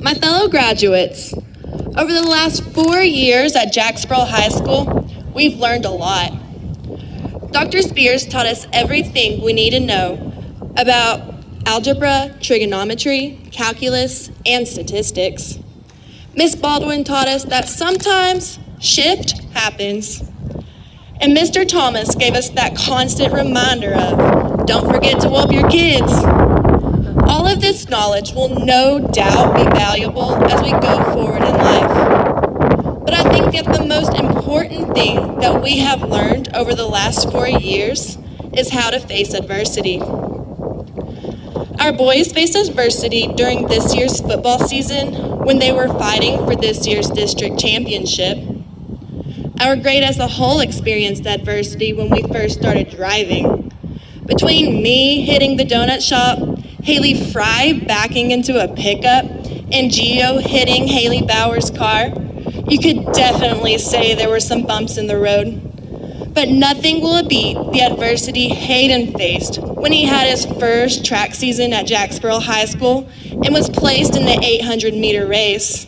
My fellow graduates, over the last 4 years at Jacksboro High School, we've learned a lot. Dr. Spears taught us everything we need to know about algebra, trigonometry, calculus, and statistics. Miss Baldwin taught us that sometimes shift happens. And Mr. Thomas gave us that constant reminder of, don't forget to whoop your kids. All of this knowledge will no doubt be valuable as we go forward in life. But I think that the most important thing that we have learned over the last 4 years is how to face adversity. Our boys faced adversity during this year's football season when they were fighting for this year's district championship. Our grade as a whole experienced adversity when we first started driving. Between me hitting the donut shop, Haley Fry backing into a pickup, and Gio hitting Haley Bauer's car, you could definitely say there were some bumps in the road. But nothing will beat the adversity Hayden faced when he had his first track season at Jacksboro High School and was placed in the 800-meter race.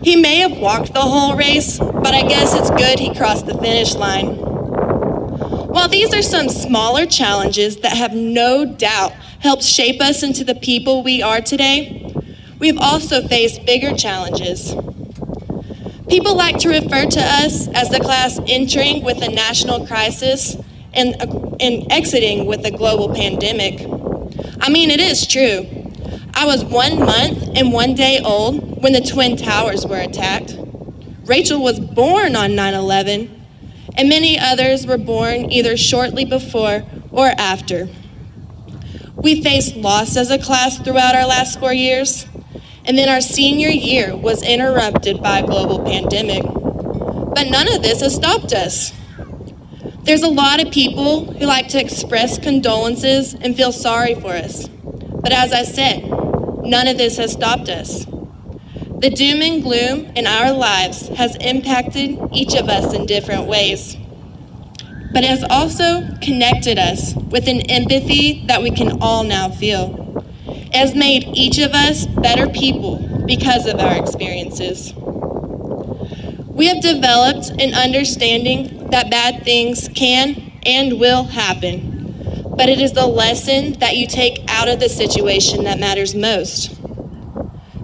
He may have walked the whole race, but I guess it's good he crossed the finish line. While these are some smaller challenges that have no doubt helped shape us into the people we are today, we've also faced bigger challenges. People like to refer to us as the class entering with a national crisis and exiting with a global pandemic. I mean, it is true. I was 1 month and 1 day old when the Twin Towers were attacked. Rachel was born on 9/11, and many others were born either shortly before or after. We faced loss as a class throughout our last 4 years, and then our senior year was interrupted by a global pandemic. But none of this has stopped us. There's a lot of people who like to express condolences and feel sorry for us. But as I said, none of this has stopped us. The doom and gloom in our lives has impacted each of us in different ways, but it has also connected us with an empathy that we can all now feel. It has made each of us better people because of our experiences. We have developed an understanding that bad things can and will happen, but it is the lesson that you take out of the situation that matters most.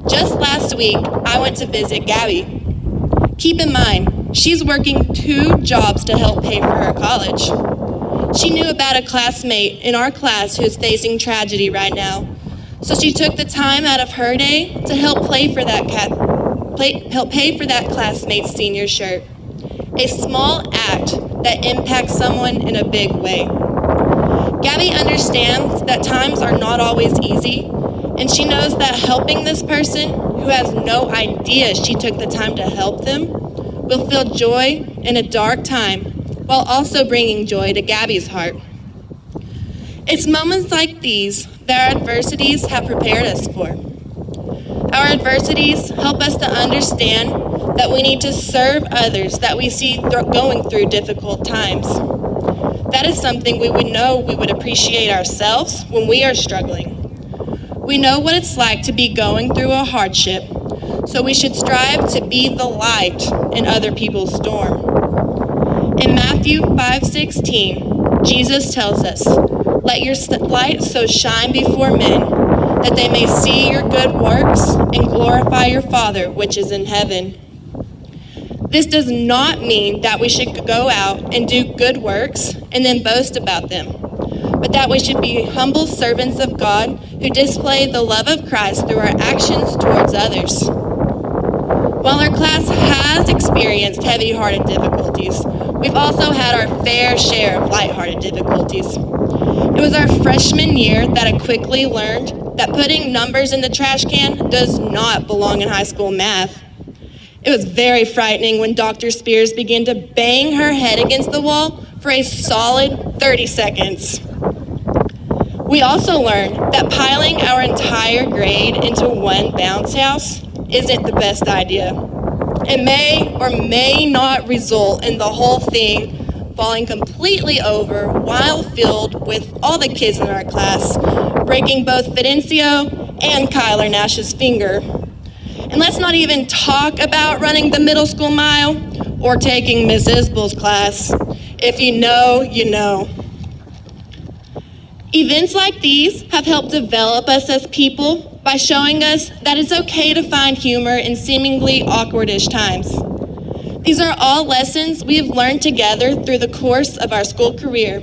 Just last week, I went to visit Gabby. Keep in mind, she's working 2 jobs to help pay for her college. She knew about a classmate in our class who is facing tragedy right now, so she took the time out of her day to help pay for that classmate's senior shirt. A small act that impacts someone in a big way. Gabby understands that times are not always easy, and she knows that helping this person who has no idea she took the time to help them will feel joy in a dark time while also bringing joy to Gabby's heart. It's moments like these that our adversities have prepared us for. Our adversities help us to understand that we need to serve others that we see going through difficult times. That is something we would appreciate ourselves when we are struggling. We know what it's like to be going through a hardship, so we should strive to be the light in other people's storm. In Matthew 5:16, Jesus tells us, "Let your light so shine before men, that they may see your good works and glorify your Father which is in heaven." This does not mean that we should go out and do good works and then boast about them, but that we should be humble servants of God who display the love of Christ through our actions towards others. While our class has experienced heavy-hearted difficulties, we've also had our fair share of light-hearted difficulties. It was our freshman year that I quickly learned that putting numbers in the trash can does not belong in high school math. It was very frightening when Dr. Spears began to bang her head against the wall for a solid 30 seconds. We also learned that piling our entire grade into one bounce house isn't the best idea. It may or may not result in the whole thing falling completely over while filled with all the kids in our class, breaking both Fidencio and Kyler Nash's finger. And let's not even talk about running the middle school mile or taking Miss Isbell's class. If you know, you know. Events like these have helped develop us as people by showing us that it's okay to find humor in seemingly awkwardish times. These are all lessons we have learned together through the course of our school career.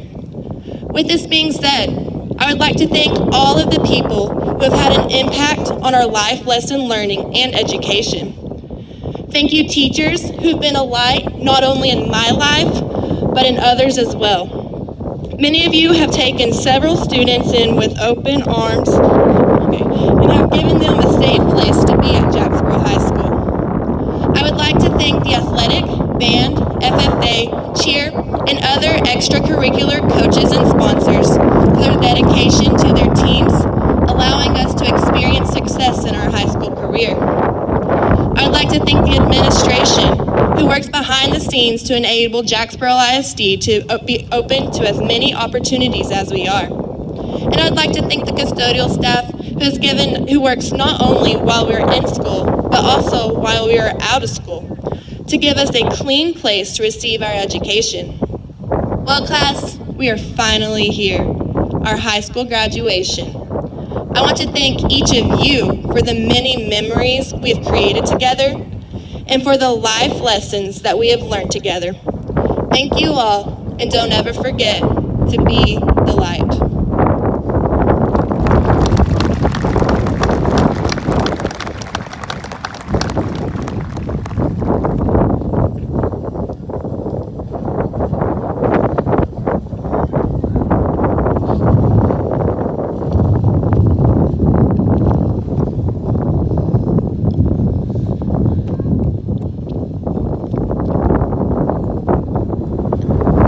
With this being said, I would like to thank all of the people who have had an impact on our life lesson learning and education. Thank you, teachers, who've been a light not only in my life, but in others as well. Many of you have taken several students in with open arms and have given them a safe place to be at Jacksboro High School. I would like to thank the athletic, band, FFA, cheer, and other extracurricular coaches and sponsors for their dedication to their teams, allowing us to experience success in our high school career. I'd like to thank the administration who works behind the scenes to enable Jacksboro ISD to be open to as many opportunities as we are. And I'd like to thank the custodial staff who works not only while we're in school, but also while we are out of school, to give us a clean place to receive our education. Well, class, we are finally here, our high school graduation. I want to thank each of you for the many memories we have created together and for the life lessons that we have learned together. Thank you all, and don't ever forget to be the light.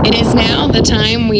It is now the time we